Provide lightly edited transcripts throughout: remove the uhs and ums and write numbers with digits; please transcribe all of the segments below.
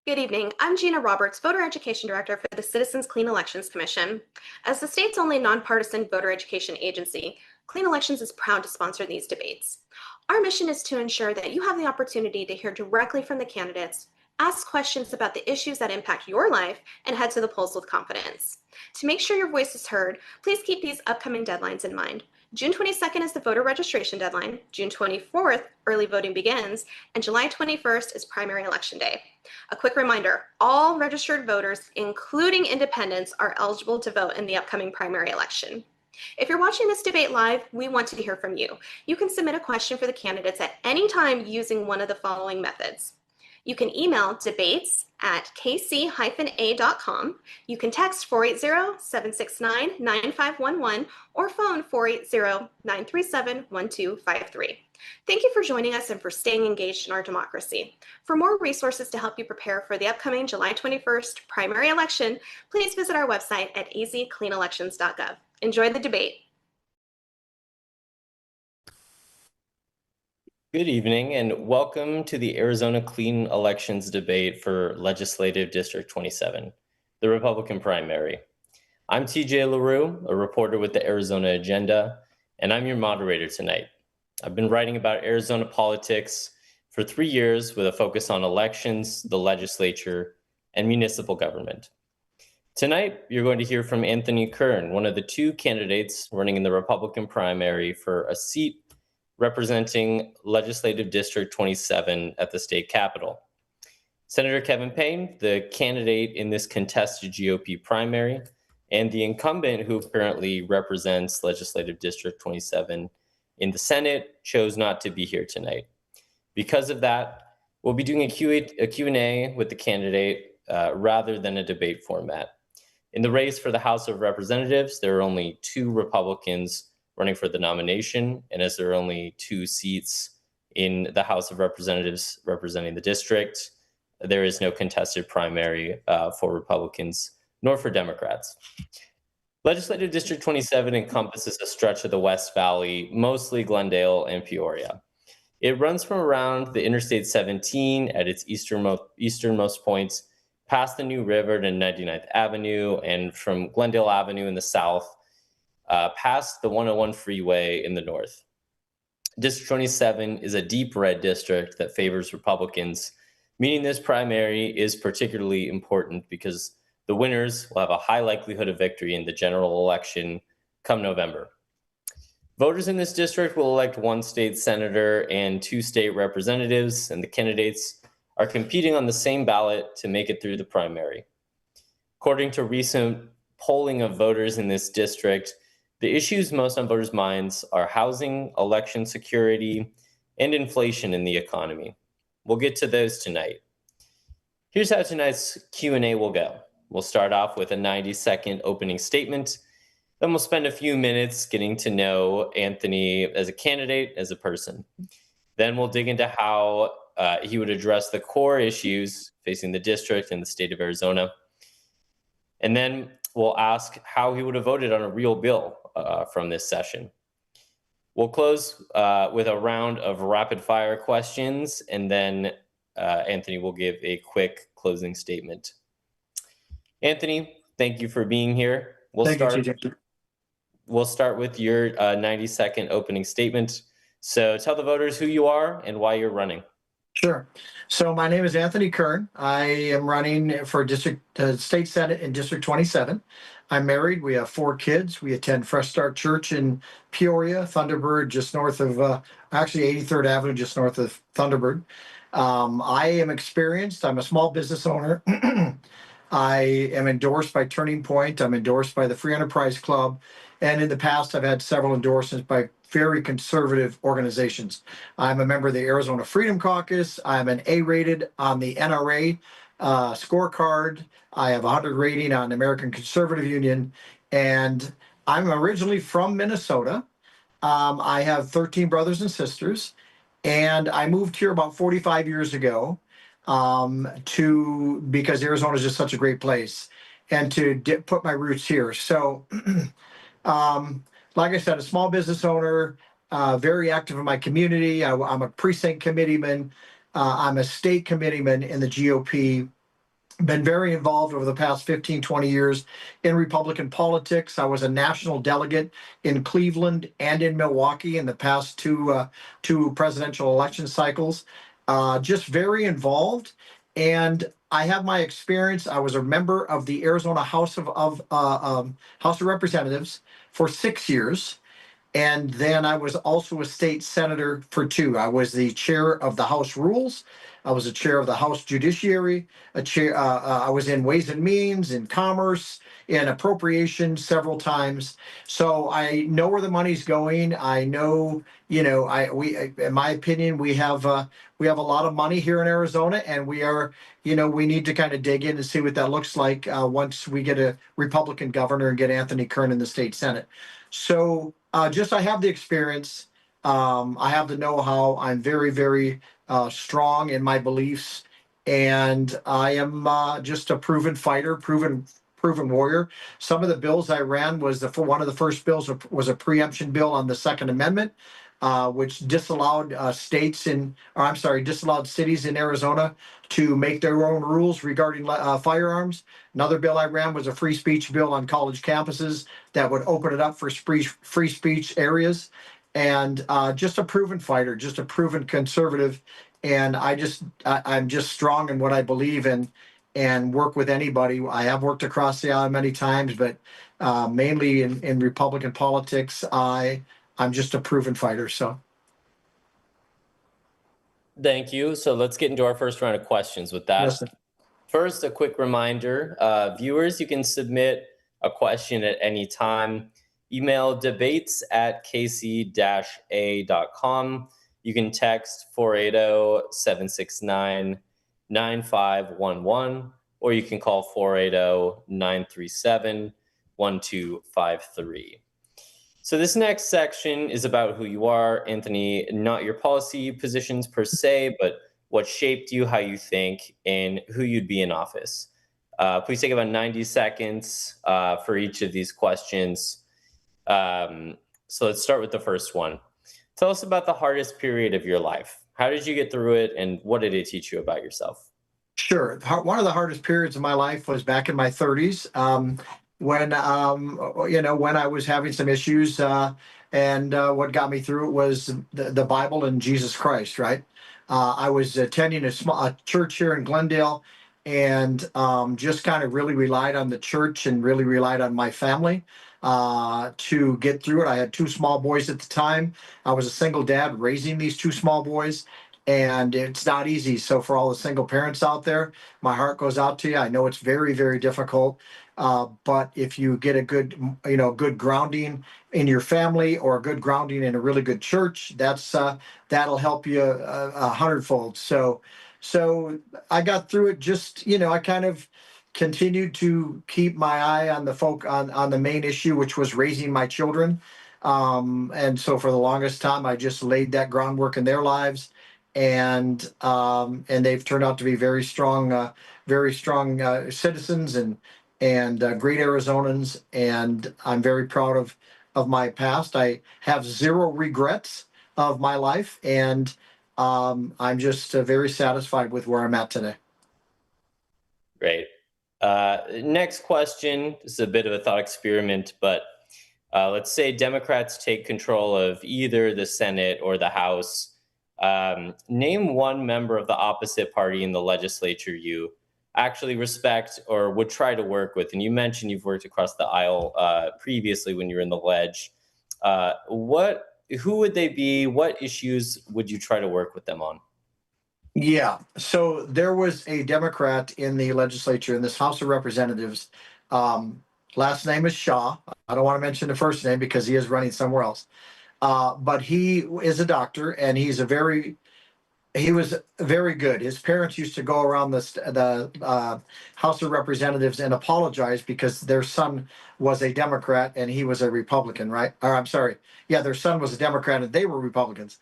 Good evening. I'm Gina Roberts, Voter Education Director for the Citizens Clean Elections Commission. As the state's only nonpartisan voter education agency, Clean Elections is proud to sponsor these debates. Our mission is to ensure that you have the opportunity to hear directly from the candidates, ask questions about the issues that impact your life, and head to the polls with confidence. To make sure your voice is heard, please keep these upcoming deadlines in mind. June 22nd is the voter registration deadline, June 24th, early voting begins, and July 21st is primary election day. A quick reminder, all registered voters, including independents, are eligible to vote in the upcoming primary election. If you're watching this debate live, we want to hear from you. You can submit a question for the candidates at any time using one of the following methods. You can email debates@kc-a.com. You can text 480-769-9511 or phone 480-937-1253. Thank you for joining us and for staying engaged in our democracy. For more resources to help you prepare for the upcoming July 21st primary election, please visit our website at azcleanelections.gov. Enjoy the debate. Good evening and welcome to the Arizona Clean Elections debate for Legislative District 27, the Republican primary. I'm TJ LaRue, a reporter with the Arizona Agenda, and I'm your moderator tonight. I've been writing about Arizona politics for 3 years with a focus on elections, the legislature, and municipal government. Tonight, you're going to hear from Anthony Kern, one of the two candidates running in the Republican primary for a seat representing Legislative District 27 at the state capitol. Senator Kevin Payne, the candidate in this contested GOP primary, and the incumbent who currently represents Legislative District 27 in the Senate, chose not to be here tonight. Because of that, we'll be doing a Q&A with the candidate rather than a debate format. In the race for the House of Representatives, there are only 2 Republicans running for the nomination, and as there are only 2 seats in the House of Representatives representing the district, there is no contested primary for Republicans nor for Democrats. Legislative District 27 encompasses a stretch of the West Valley, mostly Glendale and Peoria. It runs from around the Interstate 17 at its easternmost points, past the New River to 99th Avenue, and from Glendale Avenue in the south, past the 101 freeway in the north. District 27 is a deep red district that favors Republicans, meaning this primary is particularly important because the winners will have a high likelihood of victory in the general election come November. Voters in this district will elect 1 state senator and 2 state representatives, and the candidates are competing on the same ballot to make it through the primary. According to recent polling of voters in this district, the issues most on voters' minds are housing, election security, and inflation in the economy. We'll get to those tonight. Here's how tonight's Q&A will go. We'll start off with a 90-second opening statement. Then we'll spend a few minutes getting to know Anthony as a candidate, as a person. Then we'll dig into how he would address the core issues facing the district and the state of Arizona. And then we'll ask how he would have voted on a real bill from this session. We'll close with a round of rapid fire questions, and then Anthony will give a quick closing statement. Anthony, thank you for being here. We'll start with your 90-second opening statement. So tell the voters who you are and why you're running. Sure. So my name is Anthony Kern. I am running for State Senate in District 27. I'm married. We have 4 kids. We attend Fresh Start Church in Peoria, Thunderbird, just north of, actually 83rd Avenue, just north of Thunderbird. I am experienced. I'm a small business owner. I am endorsed by Turning Point. I'm endorsed by the Free Enterprise Club. And in the past, I've had several endorsements by very conservative organizations. I'm a member of the Arizona Freedom Caucus. I'm an A-rated on the NRA scorecard. I have a 100 rating on the American Conservative Union. And I'm originally from Minnesota. I have 13 brothers and sisters. And I moved here about 45 years ago because Arizona is just such a great place, and to put my roots here. So like I said, a small business owner, very active in my community. I'm a precinct committeeman. I'm a state committeeman in the GOP been very involved over the past 15, 20 years in Republican politics. I was a national delegate in Cleveland and in Milwaukee in the past two presidential election cycles. Just very involved. And I have my experience. I was a member of the Arizona House of Representatives for 6 years. And then I was also a state senator for 2. I was the chair of the House Rules. I was the chair of the House Judiciary. I was in Ways and Means, in Commerce, in Appropriation several times. So I know where the money's going. I know, in my opinion, we have a lot of money here in Arizona, and we need to kind of dig in and see what that looks like once we get a Republican governor and get Anthony Kern in the state Senate. So I have the experience. I have the know-how. I'm very, very strong in my beliefs, and I am just a proven fighter, proven warrior. Some of the bills I ran for one of the first bills was a preemption bill on the Second Amendment, which disallowed disallowed cities in Arizona to make their own rules regarding firearms. Another bill I ran was a free speech bill on college campuses that would open it up for free speech areas. And just a proven fighter, just a proven conservative. And I'm just strong in what I believe in and work with anybody. I have worked across the aisle many times, but mainly in Republican politics, I'm just a proven fighter. So Thank you. So let's get into our first round of questions with that. yes, First, a quick reminder, viewers, you can submit a question at any time. Email debates@kc-a.com. You can text 480-769-9511, or you can call 480-937-1253. So this next section is about who you are, Anthony, not your policy positions per se, but what shaped you, how you think, and who you'd be in office. Please take about 90 seconds for each of these questions. So let's start with the first one. Tell us about the hardest period of your life. How did you get through it, and what did it teach you about yourself? sure. One of the hardest periods of my life was back in my 30s, when when I was having some issues, and what got me through it was the Bible and Jesus Christ. Right. I was attending a church here in Glendale, and just kind of really relied on the church and really relied on my family to get through it. I had 2 small boys at the time. I was a single dad raising these 2 small boys, and it's not easy. So for all the single parents out there, my heart goes out to you. I know it's very, very difficult. But if you get a good grounding in your family, or a good grounding in a really good church, that'll help you a hundredfold. So I got through it. I kind of continued to keep my eye on on the main issue, which was raising my children. And so for the longest time, I just laid that groundwork in their lives, and they've turned out to be very strong citizens and great Arizonans. And I'm very proud of my past. I have zero regrets of my life, and I'm just very satisfied with where I'm at today. Great. Next question. This is a bit of a thought experiment, but let's say Democrats take control of either the Senate or the House. Name one member of the opposite party in the legislature you actually respect or would try to work with. And you mentioned you've worked across the aisle previously when you were in the ledge. Who would they be? What issues would you try to work with them on? Yeah. So there was a Democrat in the legislature in this House of Representatives. Last name is Shaw. I don't want to mention the first name because he is running somewhere else. But he is a doctor, and he was very good. His parents used to go around the House of Representatives and apologize because their son was a Democrat and he was a Republican, right? Or I'm sorry, yeah, their son was a Democrat and they were Republicans.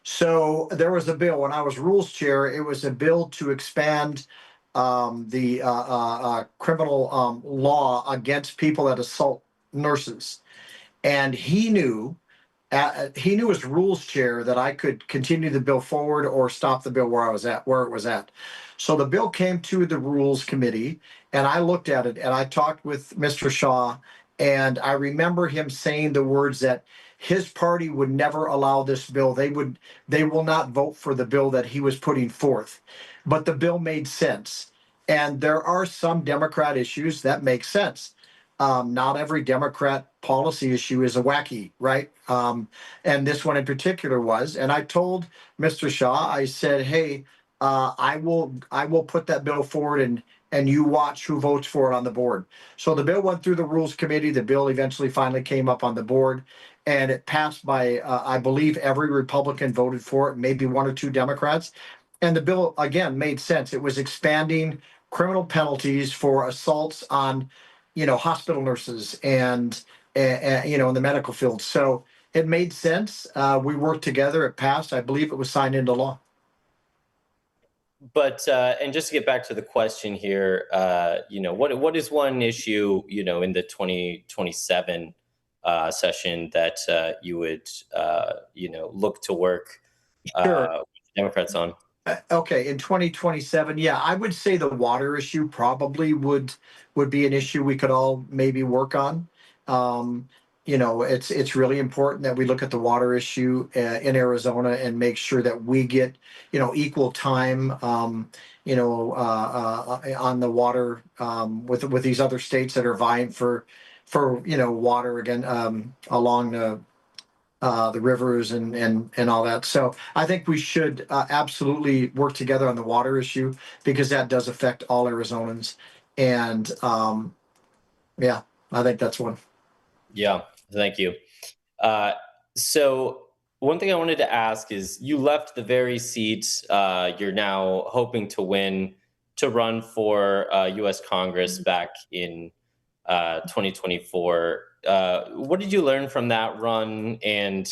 So there was a bill when I was rules chair. It was a bill to expand the criminal law against people that assault nurses, and he knew he knew as rules chair that I could continue the bill forward or stop the bill where it was at. So the bill came to the rules committee, and I looked at it, and I talked with Mr. Shaw, and I remember him saying the words that his party would never allow this bill. They will not vote for the bill that he was putting forth. But the bill made sense. And there are some Democrat issues that make sense. Not every Democrat policy issue is a wacky, right? And this one in particular was. And I told Mr. Shaw, I said, "Hey, I will put that bill forward, and you watch who votes for it on the board." So the bill went through the rules committee. The bill eventually finally came up on the board, and it passed by I believe every Republican voted for it, maybe one or two Democrats. And the bill again made sense. It was expanding criminal penalties for assaults on, hospital nurses and in the medical field. So it made sense. We worked together. It passed. I believe it was signed into law. But and just to get back to the question here, what is one issue, in the 2027 session that you would look to work Sure. with Democrats on? Okay, in 2027, yeah, I would say the water issue probably would be an issue we could all maybe work on. It's really important that we look at the water issue in Arizona and make sure that we get equal time on the water with these other states that are vying for water again along the rivers and all that. So I think we should absolutely work together on the water issue because that does affect all Arizonans. And yeah, I think that's one. Yeah, thank you. Uh, so one thing I wanted to ask is, you left the very seat you're now hoping to win to run for U.S. Congress back in 2024. What did you learn from that run? And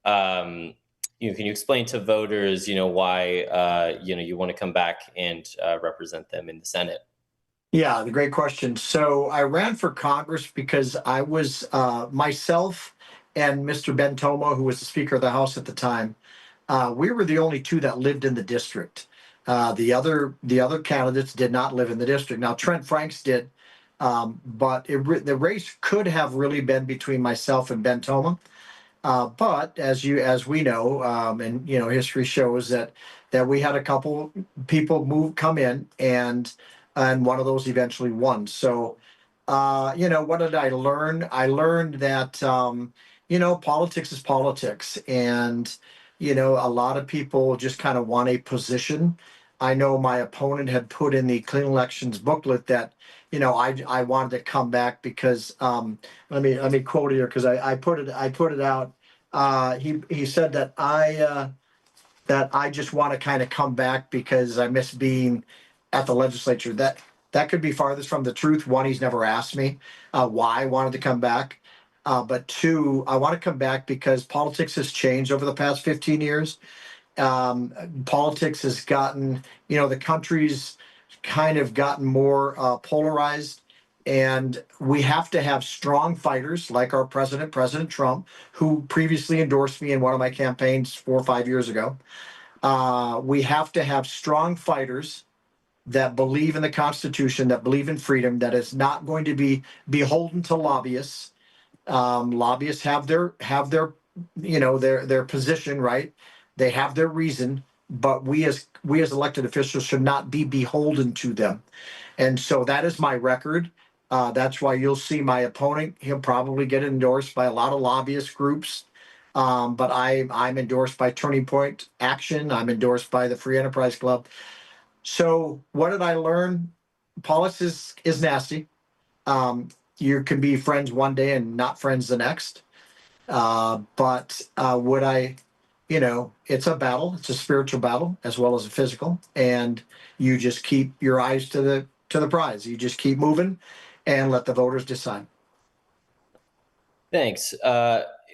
can you explain to voters, why you want to come back and represent them in the Senate? Yeah, the great question. So I ran for Congress because I was myself and Mr. Ben Tomo, who was the Speaker of the House at the time. We were the only two that lived in the district. The other candidates did not live in the district. Now Trent Franks did, but the race could have really been between myself and Ben Toma. But as we know, and history shows that we had a couple people come in, and one of those eventually won. So, what did I learn? I learned that politics is politics, and a lot of people just kind of want a position. I know my opponent had put in the clean elections booklet that I wanted to come back because let me quote here because I put it out. He said that I just want to kind of come back because I miss being at the legislature. That could be farthest from the truth. One, he's never asked me why I wanted to come back. But two, I want to come back because politics has changed over the past 15 years. Politics has gotten, the country's kind of gotten more polarized. And we have to have strong fighters like our president, President Trump, who previously endorsed me in one of my campaigns 4 or 5 years ago. We have to have strong fighters that believe in the Constitution, that believe in freedom, that is not going to be beholden to lobbyists. Lobbyists have their position, right? They have their reason, but we as elected officials should not be beholden to them. And so that is my record. That's why you'll see my opponent. He'll probably get endorsed by a lot of lobbyist groups. But I'm endorsed by Turning Point Action. I'm endorsed by the Free Enterprise Club. So what did I learn? Politics is nasty. You can be friends one day and not friends the next. But would I, it's a battle. It's a spiritual battle as well as a physical, and you just keep your eyes to the prize. You just keep moving, and let the voters decide. Thanks.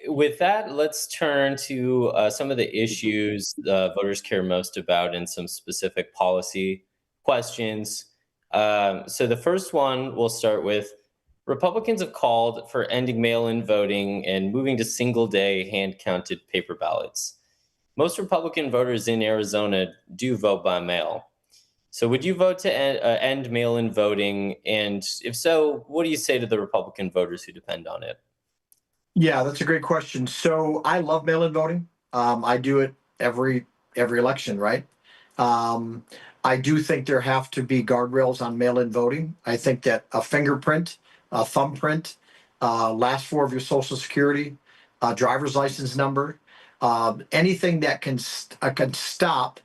With that, let's turn to some of the issues voters care most about and some specific policy questions. So the first one we'll start with, Republicans have called for ending mail-in voting and moving to single-day hand-counted paper ballots. Most Republican voters in Arizona do vote by mail. So would you vote to end mail-in voting? And if so, what do you say to the Republican voters who depend on it? Yeah, that's a great question. So I love mail-in voting. I do it every election, right? Um, I do think there have to be guardrails on mail-in voting. I think that a fingerprint, a thumbprint, last four of your social security, driver's license number, anything that can stop,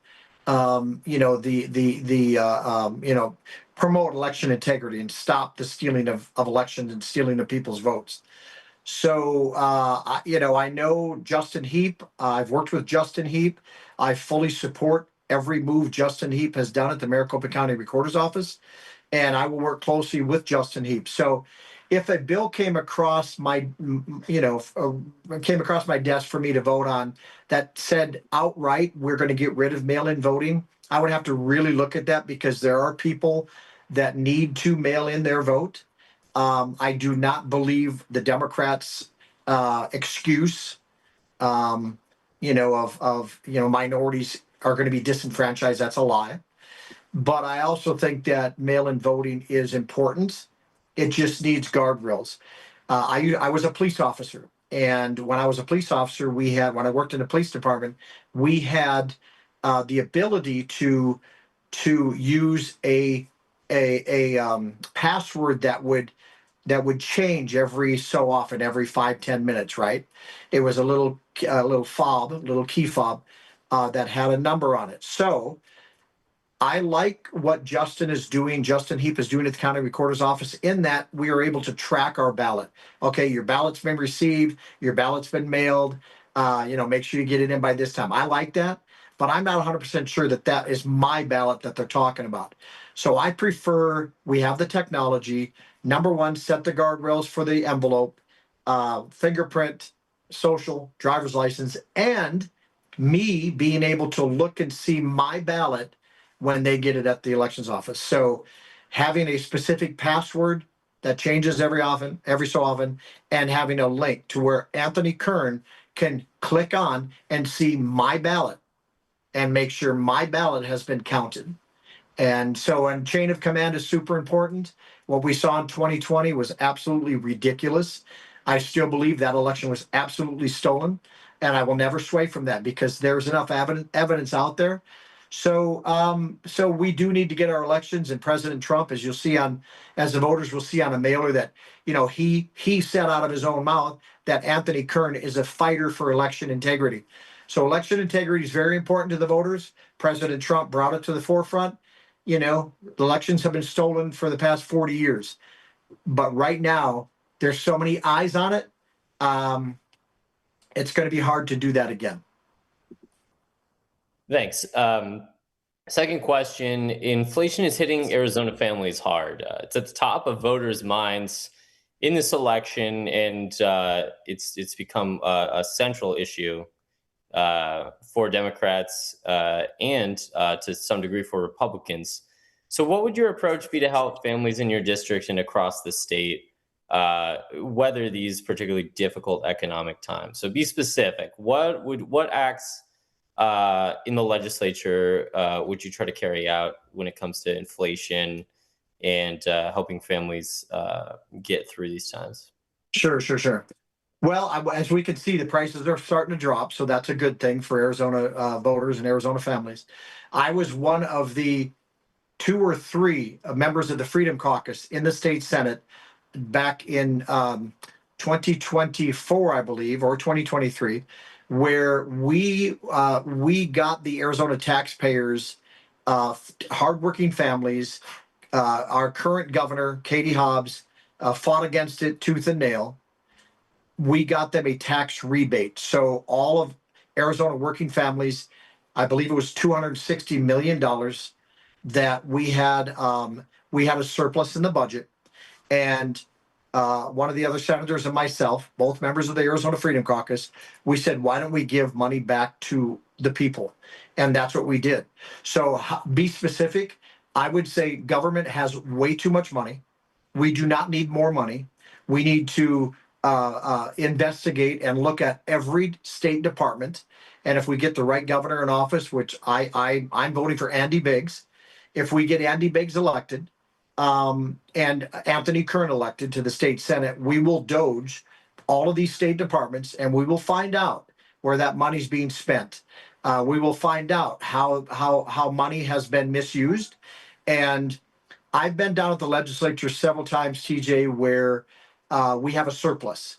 promote election integrity and stop the stealing of elections and stealing of people's votes. So, I know Justin Heap. I've worked with Justin Heap. I fully support every move Justin Heap has done at the Maricopa County Recorder's Office, and I will work closely with Justin Heap. So, if a bill came across came across my desk for me to vote on that said outright we're going to get rid of mail-in voting, I would have to really look at that because there are people that need to mail in their vote. I do not believe the Democrats' excuse, minorities are going to be disenfranchised. That's a lie. But I also think that mail-in voting is important. It just needs guardrails. I was a police officer, and when I was a police officer, when I worked in the police department, we had the ability to use a password that would change every so often, every 5-10 minutes, right? It was a little fob, a little key fob that had a number on it. So I like what Justin Heap is doing at the county recorder's office in that we are able to track our ballot. Okay, your ballot's been received, your ballot's been mailed. Make sure you get it in by this time. I like that, but I'm not 100% sure that that is my ballot that they're talking about. So I prefer we have the technology. Number one, set the guardrails for the envelope, fingerprint, social, driver's license, and me being able to look and see my ballot when they get it at the elections office. So having a specific password that changes every so often, and having a link to where Anthony Kern can click on and see my ballot and make sure my ballot has been counted. And chain of command is super important. What we saw in 2020 was absolutely ridiculous. I still believe that election was absolutely stolen, and I will never sway from that because there's enough evidence out there. So we do need to get our elections, and President Trump, as the voters will see on a mailer that, he said out of his own mouth that Anthony Kern is a fighter for election integrity. So election integrity is very important to the voters. President Trump brought it to the forefront. Elections have been stolen for the past 40 years, but right now there's so many eyes on it. It's going to be hard to do that again. Thanks. Second question, inflation is hitting Arizona families hard. It's at the top of voters' minds in this election, and it's become a central issue for Democrats and to some degree for Republicans. So what would your approach be to help families in your district and across the state weather these particularly difficult economic times? So be specific. What acts in the legislature would you try to carry out when it comes to inflation and helping families get through these times? Sure. Well, as we can see, the prices are starting to drop, so that's a good thing for Arizona voters and Arizona families. I was one of the 2 or 3 members of the Freedom Caucus in the state Senate back in 2024, I believe, or 2023, where we got the Arizona taxpayers, hardworking families. Our current governor, Katie Hobbs, fought against it tooth and nail. We got them a tax rebate. So all of Arizona working families, I believe it was $260 million that we had a surplus in the budget. And one of the other senators and myself, both members of the Arizona Freedom Caucus, we said, why don't we give money back to the people? And that's what we did. So be specific. I would say government has way too much money. We do not need more money. We need to investigate and look at every state department. And if we get the right governor in office, which I'm voting for Andy Biggs, if we get Andy Biggs elected and Anthony Kern elected to the state senate, we will doge all of these state departments and we will find out where that money's being spent. We will find out how money has been misused. And I've been down at the legislature several times, TJ, where we have a surplus.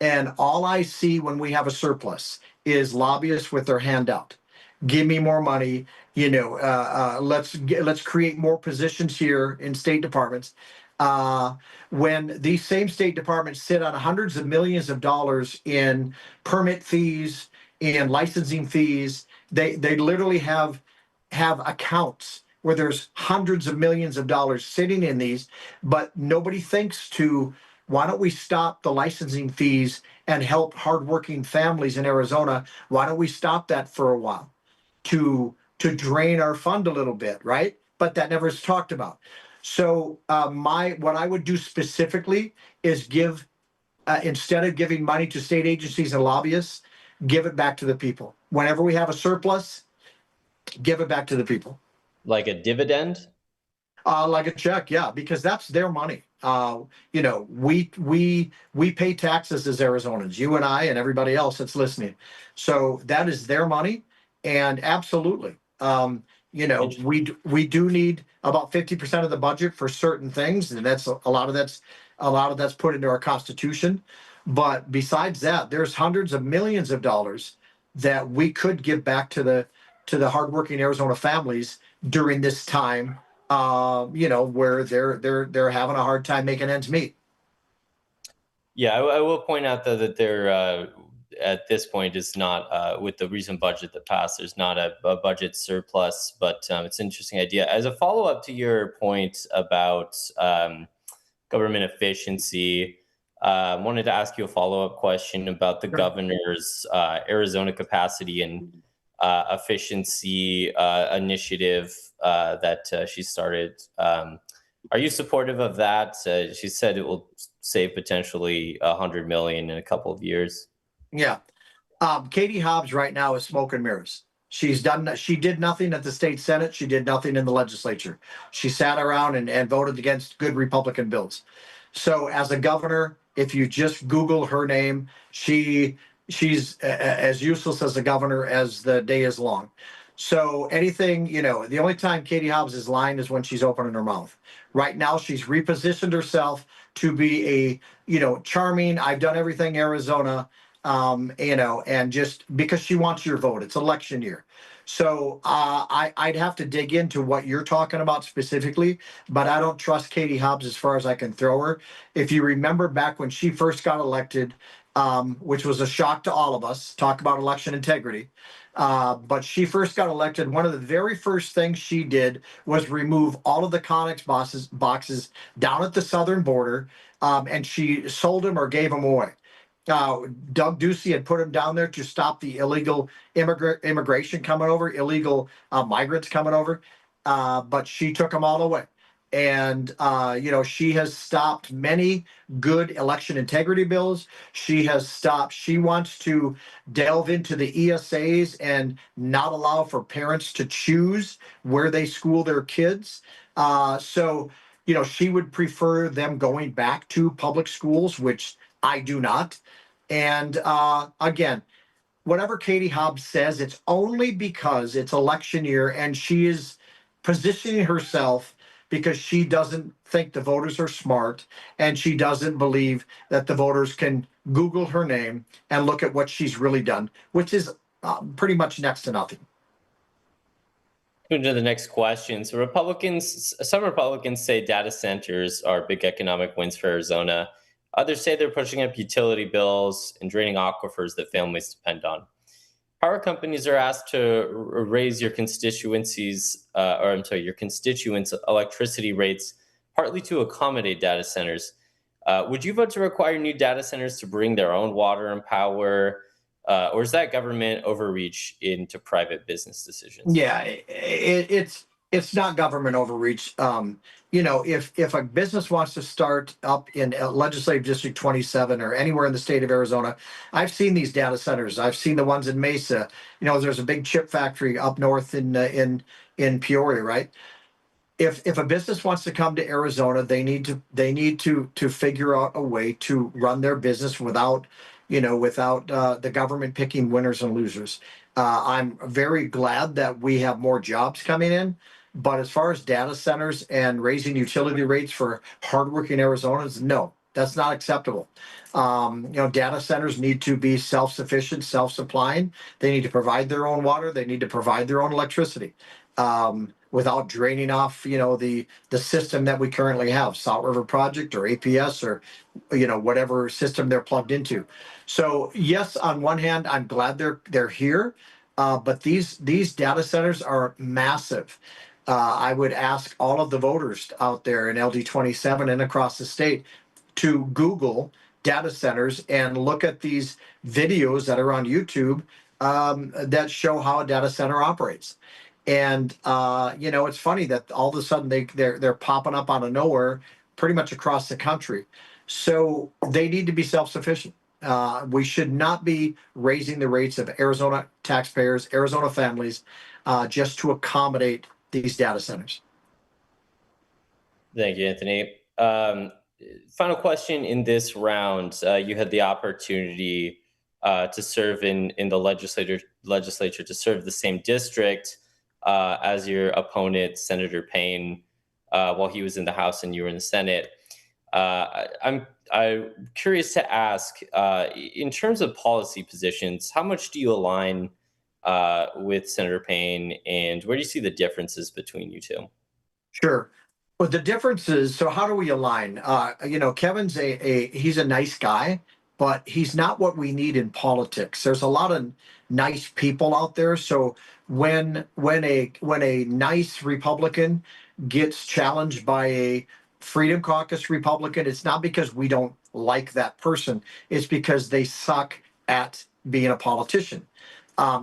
And all I see when we have a surplus is lobbyists with their hand out. Give me more money. Let's create more positions here in state departments. When these same state departments sit on hundreds of millions of dollars in permit fees and licensing fees, they literally have accounts where there's hundreds of millions of dollars sitting in these, but nobody thinks to, why don't we stop the licensing fees and help hardworking families in Arizona? Why don't we stop that for a while to drain our fund a little bit, right? But that never is talked about. So what I would do specifically is give, instead of giving money to state agencies and lobbyists, give it back to the people. Whenever we have a surplus, give it back to the people. Like a dividend? Like a check, yeah, because that's their money. We pay taxes as Arizonans, you and I and everybody else that's listening. So that is their money, and absolutely, we do need about 50% of the budget for certain things, and that's a lot of that's put into our constitution. But besides that, there's hundreds of millions of dollars that we could give back to the hardworking Arizona families during this time, where they're having a hard time making ends meet. Yeah, I will point out though that there at this point is not with the recent budget that passed. There's not a budget surplus, but it's an interesting idea. As a follow up to your point about government efficiency, wanted to ask you a follow up question about the governor's Arizona capacity and efficiency initiative that she started. Are you supportive of that? She said it will save potentially $100 million in a couple of years. Yeah. Katie Hobbs right now is smoke and mirrors. She did nothing at the state senate. She did nothing in the legislature. She sat around and voted against good Republican bills. So as a governor, if you just Google her name, she's as useless as a governor as the day is long. So anything, the only time Katie Hobbs is lying is when she's opening her mouth. Right now, she's repositioned herself to be a, charming, I've done everything Arizona, and just because she wants your vote. It's election year. So I'd have to dig into what you're talking about specifically, but I don't trust Katie Hobbs as far as I can throw her. If you remember back when she first got elected, which was a shock to all of us, talk about election integrity. But she first got elected. One of the very first things she did was remove all of the Conex boxes down at the southern border, and she sold them or gave them away. Doug Ducey had put him down there to stop the illegal immigration coming over, illegal migrants coming over, but she took them all away. And, she has stopped many good election integrity bills. She wants to delve into the ESAs and not allow for parents to choose where they school their kids. So, she would prefer them going back to public schools, which I do not. And again, whatever Katie Hobbs says, it's only because it's election year and she is positioning herself because she doesn't think the voters are smart and she doesn't believe that the voters can Google her name and look at what she's really done, which is pretty much next to nothing. Moving to the next question. So some Republicans say data centers are big economic wins for Arizona. Others say they're pushing up utility bills and draining aquifers that families depend on. Power companies are asked to raise your constituents' electricity rates, partly to accommodate data centers. Would you vote to require new data centers to bring their own water and power, or is that government overreach into private business decisions? Yeah, it's It's not government overreach. If a business wants to start up in legislative district 27 or anywhere in the state of Arizona, I've seen these data centers. I've seen the ones in Mesa. There's a big chip factory up north in Peoria, right? If a business wants to come to Arizona, they need to figure out a way to run their business without the government picking winners and losers. I'm very glad that we have more jobs coming in, but as far as data centers and raising utility rates for hardworking Arizonans, no, that's not acceptable. Data centers need to be self-sufficient, self-supplying. They need to provide their own water. They need to provide their own electricity. Without draining off, the system that we currently have, Salt River Project or APS or, whatever system they're plugged into. So yes, on one hand, I'm glad they're here, but these data centers are massive. I would ask all of the voters out there in LD27 and across the state to Google data centers and look at these videos that are on YouTube that show how a data center operates. And it's funny that all of a sudden they're popping up out of nowhere, pretty much across the country. So they need to be self-sufficient. We should not be raising the rates of Arizona taxpayers, Arizona families, just to accommodate these data centers. Thank you, Anthony. Final question in this round. You had the opportunity to serve in the legislature to serve the same district as your opponent, Senator Payne, while he was in the House and you were in the Senate. I'm curious to ask, in terms of policy positions, how much do you align with Senator Payne, and where do you see the differences between you two? Sure. But the difference is, so how do we align? Kevin's he's a nice guy, but he's not what we need in politics. There's a lot of nice people out there. So when a nice Republican gets challenged by a Freedom Caucus Republican, it's not because we don't like that person. It's because they suck at being a politician.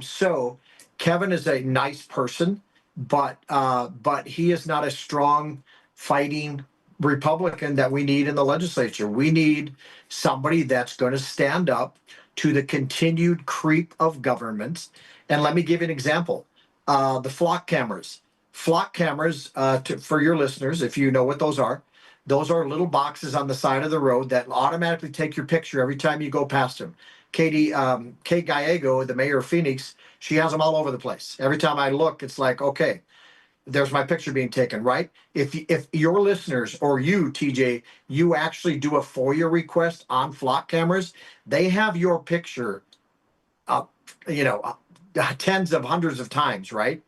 So Kevin is a nice person, but he is not a strong fighting Republican that we need in the legislature. We need somebody that's going to stand up to the continued creep of government. And let me give you an example. The flock cameras. Flock cameras, for your listeners, if you know what those are little boxes on the side of the road that automatically take your picture every time you go past them. Kate Gallego, the mayor of Phoenix, she has them all over the place. Every time I look, it's like, okay, there's my picture being taken, right? If your listeners or you, TJ, you actually do a FOIA request on flock cameras, they have your picture tens of hundreds of times, right?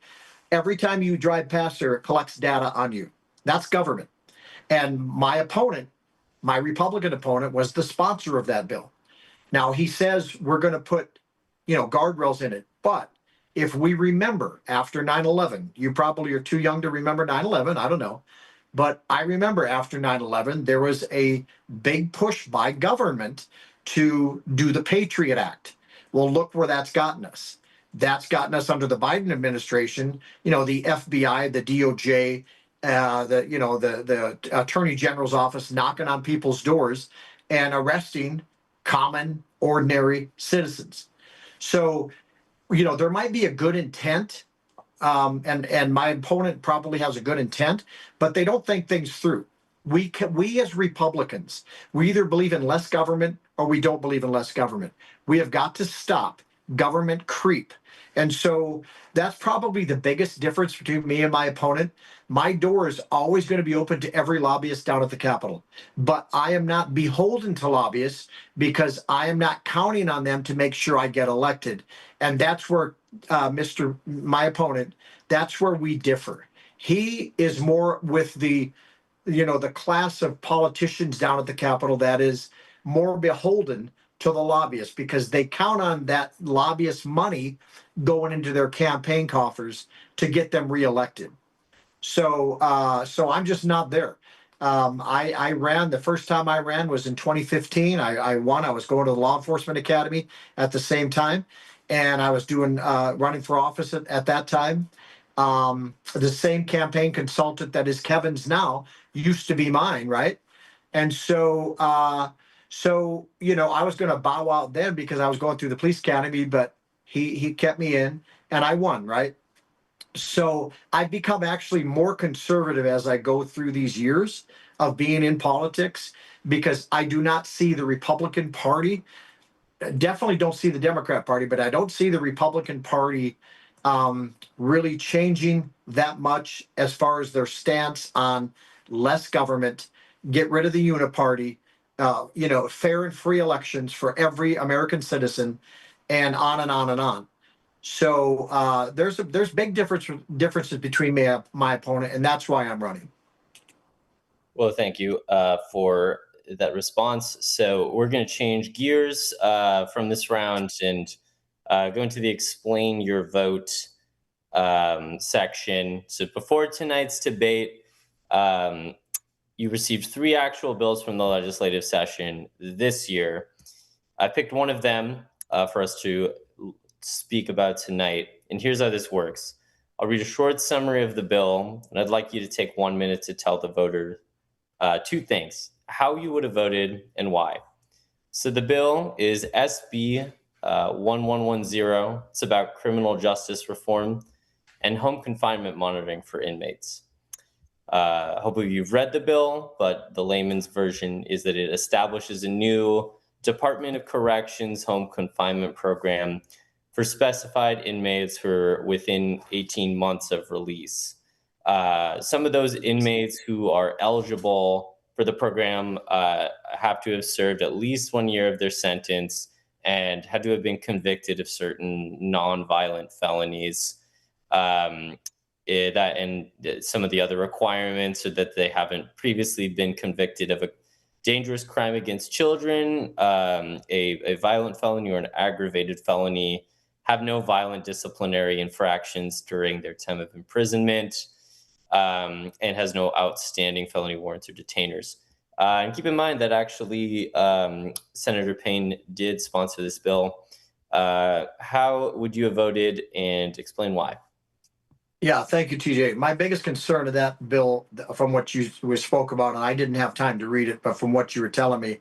Every time you drive past there, it collects data on you. That's government. And my opponent, my Republican opponent, was the sponsor of that bill. Now he says we're going to put, guardrails in it. But if we remember after 9/11, you probably are too young to remember 9/11. I don't know. But I remember after 9/11, there was a big push by government to do the Patriot Act. Well, look where that's gotten us. That's gotten us under the Biden administration, the FBI, the DOJ, the Attorney General's office knocking on people's doors and arresting common, ordinary citizens. So, there might be a good intent, and my opponent probably has a good intent, but they don't think things through. We as Republicans, we either believe in less government or we don't believe in less government. We have got to stop government creep. And so that's probably the biggest difference between me and my opponent. My door is always going to be open to every lobbyist down at the Capitol, but I am not beholden to lobbyists because I am not counting on them to make sure I get elected. And that's where my opponent, that's where we differ. He is more with the class of politicians down at the Capitol that is more beholden to the lobbyists because they count on that lobbyist money going into their campaign coffers to get them reelected. So I'm just not there. I ran, the first time I ran was in 2015. I won. I was going to the Law Enforcement Academy at the same time. And I was doing running for office at that time. The same campaign consultant that is Kevin's now used to be mine, right? And so, I was going to bow out then because I was going through the police academy, but he kept me in, and I won, right? So I've become actually more conservative as I go through these years of being in politics because I do not see the Republican Party, definitely don't see the Democrat Party, but I don't see the Republican Party really changing that much as far as their stance on less government, get rid of the uniparty, fair and free elections for every American citizen, and on and on and on. So there's big differences between me and my opponent, and that's why I'm running. Well, thank you for that response. So we're going to change gears from this round and go into the explain your vote section. So before tonight's debate, you received 3 actual bills from the legislative session this year. I picked one of them for us to speak about tonight. And here's how this works. I'll read a short summary of the bill, and I'd like you to take 1 minute to tell the voter 2 things: how you would have voted and why. So the bill is SB 1110. It's about criminal justice reform and home confinement monitoring for inmates. Hopefully you've read the bill, but the layman's version is that it establishes a new Department of Corrections home confinement program for specified inmates who are within 18 months of release. Some of those inmates who are eligible for the program have to have served at least 1 year of their sentence and had to have been convicted of certain non-violent felonies. That and some of the other requirements are that they haven't previously been convicted of a dangerous crime against children, a violent felony or an aggravated felony, have no violent disciplinary infractions during their time of imprisonment, and has no outstanding felony warrants or detainers. And keep in mind that actually Senator Payne did sponsor this bill. How would you have voted, and explain why? Yeah, thank you, TJ. My biggest concern of that bill, from what you spoke about, and I didn't have time to read it, but from what you were telling me,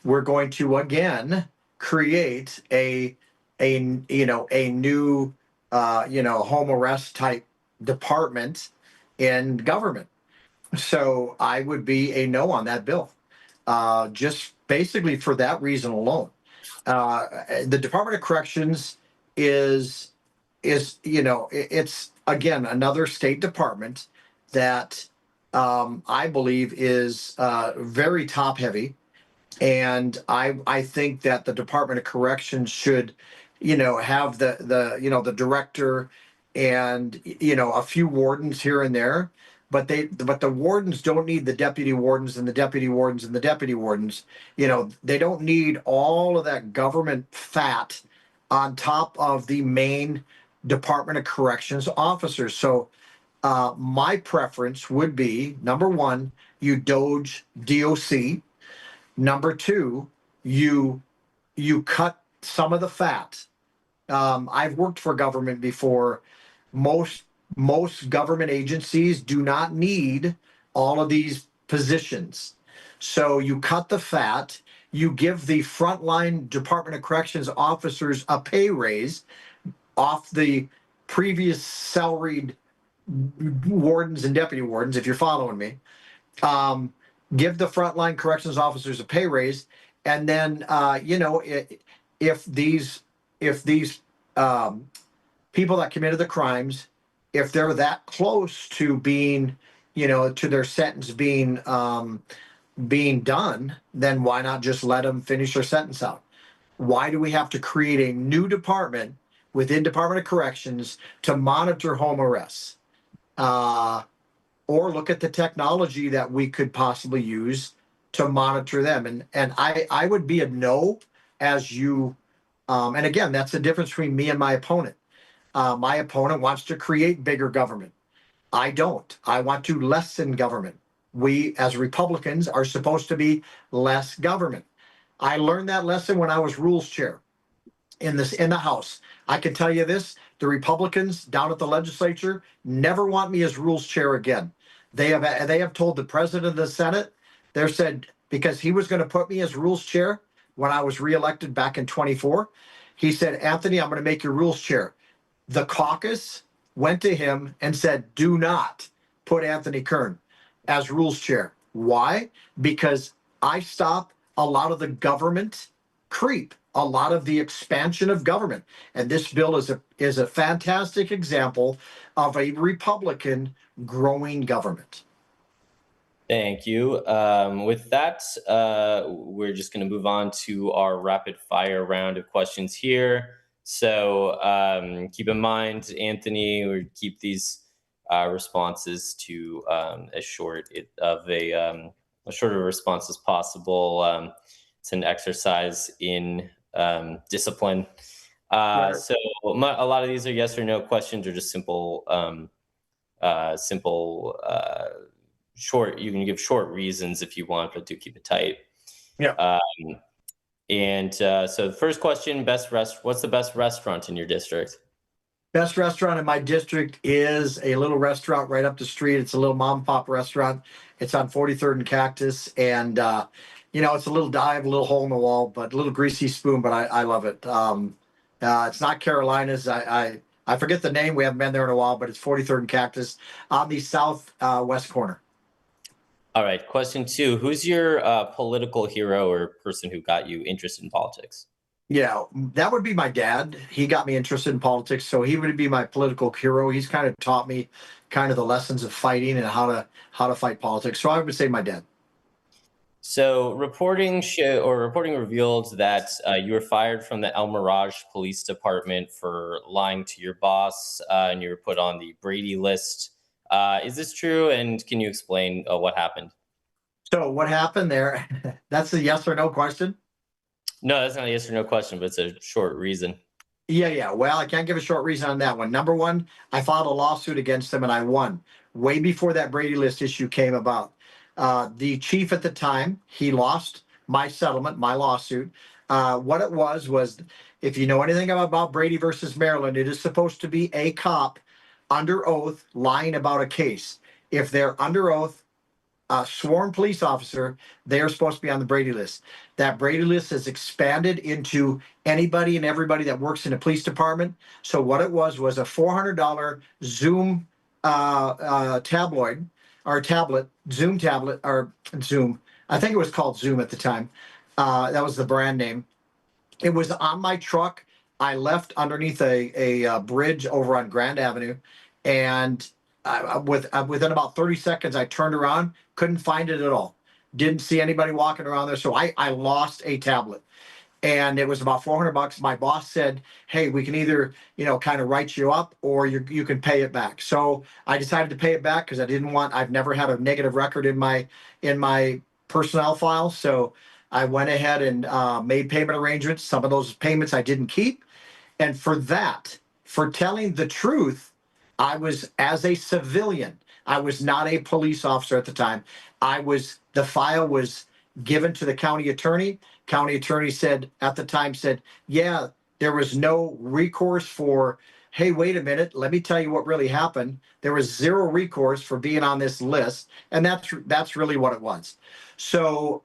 we're going to again create a new home arrest type department in government. So I would be a no on that bill, just basically for that reason alone. The Department of Corrections is it's again another state department that I believe is very top heavy, and I think that the Department of Corrections should have the director and a few wardens here and there, but the wardens don't need the deputy wardens and the deputy wardens and the deputy wardens. They don't need all of that government fat on top of the main Department of Corrections officers. So my preference would be, number one, you Doge DOC. Number two, you cut some of the fat. I've worked for government before. Most government agencies do not need all of these positions. So you cut the fat, you give the frontline Department of Corrections officers a pay raise off the previous salaried wardens and deputy wardens, if you're following me. Give the frontline corrections officers a pay raise, and then if these people that committed the crimes, if they're that close to being, to their sentence being done, then why not just let them finish their sentence out? Why do we have to create a new department within Department of Corrections to monitor home arrests? Or look at the technology that we could possibly use to monitor them. And I would be a no, as you, and again, that's the difference between me and my opponent. My opponent wants to create bigger government. I don't. I want to lessen government. We, as Republicans, are supposed to be less government. I learned that lesson when I was rules chair. in the House. I can tell you this: the Republicans down at the legislature never want me as rules chair again. They have told the president of the Senate, they said, because he was going to put me as rules chair when I was reelected back in 24. He said, Anthony, I'm going to make you rules chair. The caucus went to him and said, do not put Anthony Kern as rules chair. Why? Because I stop a lot of the government creep, a lot of the expansion of government. And this bill is a fantastic example of a Republican growing government. Thank you. With that, we're just going to move on to our rapid fire round of questions here. So keep in mind, Anthony, we keep these responses to as shorter response as possible. It's an exercise in discipline. Right. So a lot of these are yes or no questions, or just simple short. You can give short reasons if you want, but do keep it tight. Yeah. So the first question: what's the best restaurant in your district? Best restaurant in my district is a little restaurant right up the street. It's a little mom and pop restaurant. It's on 43rd and Cactus, and it's a little dive, a little hole in the wall, but a little greasy spoon. But I love it. It's not Carolina's. I forget the name. We haven't been there in a while, but it's 43rd and Cactus on the south west corner. All right. Question 2: who's your political hero or person who got you interested in politics? Yeah, that would be my dad. He got me interested in politics, so he would be my political hero. He's kind of taught me kind of the lessons of fighting and how to fight politics. So I would say my dad. So reporting revealed that you were fired from the El Mirage Police Department for lying to your boss, and you were put on the Brady list. Is this true? And can you explain what happened? So what happened there? That's a yes or no question. No, that's not a yes or no question, but it's a short reason. Yeah. Well, I can't give a short reason on that one. Number one, I filed a lawsuit against him and I won way before that Brady List issue came about. The chief at the time, he lost my settlement, my lawsuit. What it was, if you know anything about Brady versus Maryland, it is supposed to be a cop under oath lying about a case. If they're under oath, a sworn police officer, they are supposed to be on the Brady list. That Brady list has expanded into anybody and everybody that works in a police department. So what it was a $400 Zoom tabloid or tablet, Zoom tablet or Zoom. I think it was called Zoom at the time. That was the brand name. It was on my truck. I left underneath a bridge over on Grand Avenue, and within about 30 seconds, I turned around, couldn't find it at all. Didn't see anybody walking around there, so I lost a tablet, and it was about $400. My boss said, "Hey, we can either kind of write you up, or you can pay it back." So I decided to pay it back because I've never had a negative record in my personnel file, so I went ahead and made payment arrangements. Some of those payments I didn't keep. And for telling the truth, I was, as a civilian, I was not a police officer at the time. The file was given to the county attorney. County attorney said, at the time, yeah, there was no recourse for, hey, wait a minute, let me tell you what really happened. There was zero recourse for being on this list. And that's really what it was. So,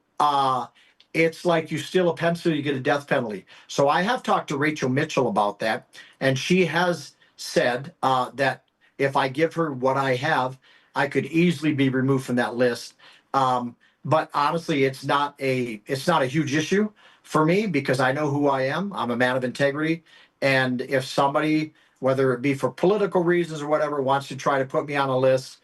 it's like you steal a pencil, you get a death penalty. So I have talked to Rachel Mitchell about that, and she has said that if I give her what I have, I could easily be removed from that list. But honestly, it's not a huge issue for me because I know who I am. I'm a man of integrity, and if somebody, whether it be for political reasons or whatever, wants to try to put me on a list,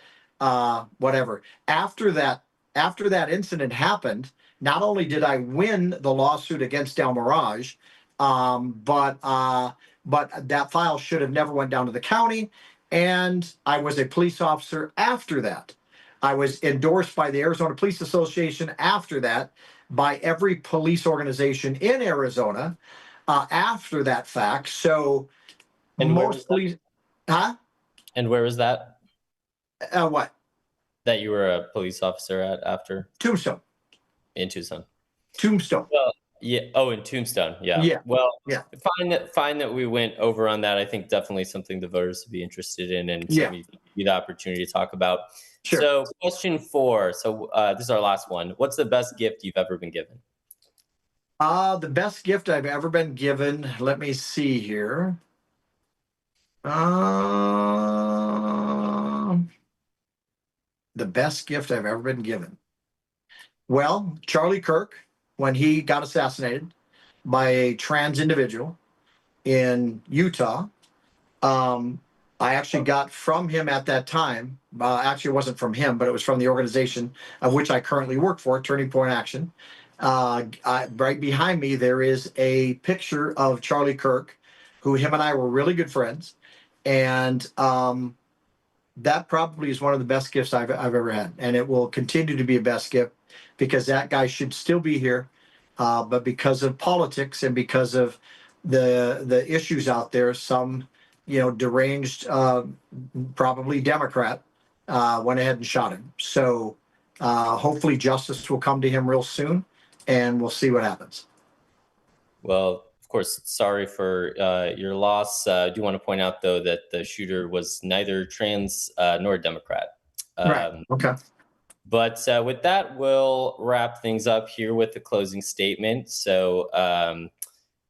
whatever. After that incident happened, not only did I win the lawsuit against Del Mirage, but that file should have never went down to the county. And I was a police officer after that. I was endorsed by the Arizona Police Association after that, by every police organization in Arizona after that fact. So And most police, huh? And where was that? What? That you were a police officer at after? Tombstone. In Tucson. Tombstone. Well, Yeah. Oh, in Tombstone. Yeah. Yeah, Well, yeah, fine that we went over on that. I think definitely something the voters would be interested in, and yeah, something give you the opportunity to talk about. sure. So, question 4. So, this is our last one. What's the best gift you've ever been given? The best gift I've ever been given. Let me see here. The best gift I've ever been given. Well, Charlie Kirk, when he got assassinated by a trans individual in Utah, um, I actually got from him at that time. Actually, it wasn't from him, but it was from the organization of which I currently work for, Turning Point Action. Right behind me, there is a picture of Charlie Kirk, who him and I were really good friends. And that probably is one of the best gifts I've ever had, and it will continue to be a best gift because that guy should still be here, but because of politics and because of the issues out there, some deranged, probably Democrat, went ahead and shot him. So hopefully justice will come to him real soon, and we'll see what happens. Well, of course, sorry for your loss. I do want to point out, though, that the shooter was neither trans nor Democrat. Right. Okay. But with that, we'll wrap things up here with the closing statement. So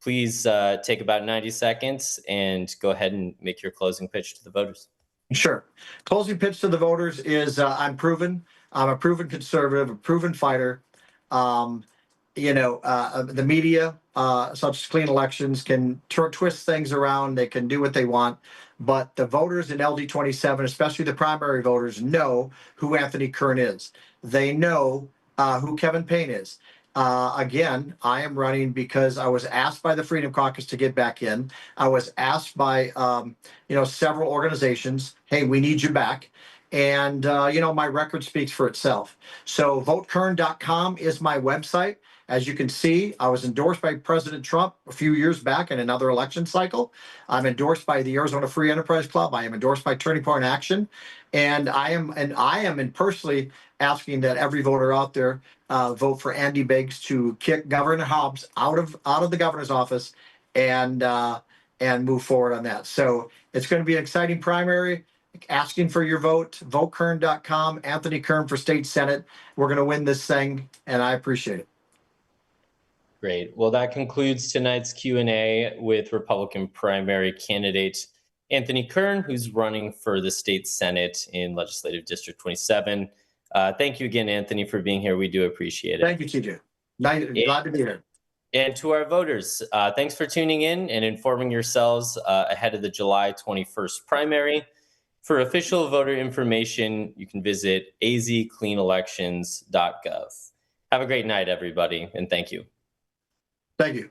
please take about 90 seconds and go ahead and make your closing pitch to the voters. Sure. Closing pitch to the voters is I'm proven. I'm a proven conservative, a proven fighter. Um, the media, such as Clean Elections, can twist things around. They can do what they want. But the voters in LD27, especially the primary voters, know who Anthony Kern is. They know who Kevin Payne is. Again, I am running because I was asked by the Freedom Caucus to get back in. I was asked by several organizations, hey, we need you back. And my record speaks for itself. So votekern.com is my website. As you can see, I was endorsed by President Trump a few years back in another election cycle. I'm endorsed by the Arizona Free Enterprise Club. I am endorsed by Turning Point Action, and I am personally asking that every voter out there vote for Andy Biggs to kick Governor Hobbs out of the governor's office and move forward on that. So it's going to be an exciting primary. Asking for your vote. VoteKern.com. Anthony Kern for state senate. We're going to win this thing, and I appreciate it. Great. Well, that concludes tonight's Q&A with Republican primary candidate Anthony Kern, who's running for the state senate in Legislative District 27. Thank you again, Anthony, for being here. We do appreciate it. Thank you, TJ. Glad to be here. And to our voters, thanks for tuning in and informing yourselves ahead of the July 21st primary. For official voter information, you can visit azcleanelections.gov. Have a great night, everybody, and thank you. Thank you.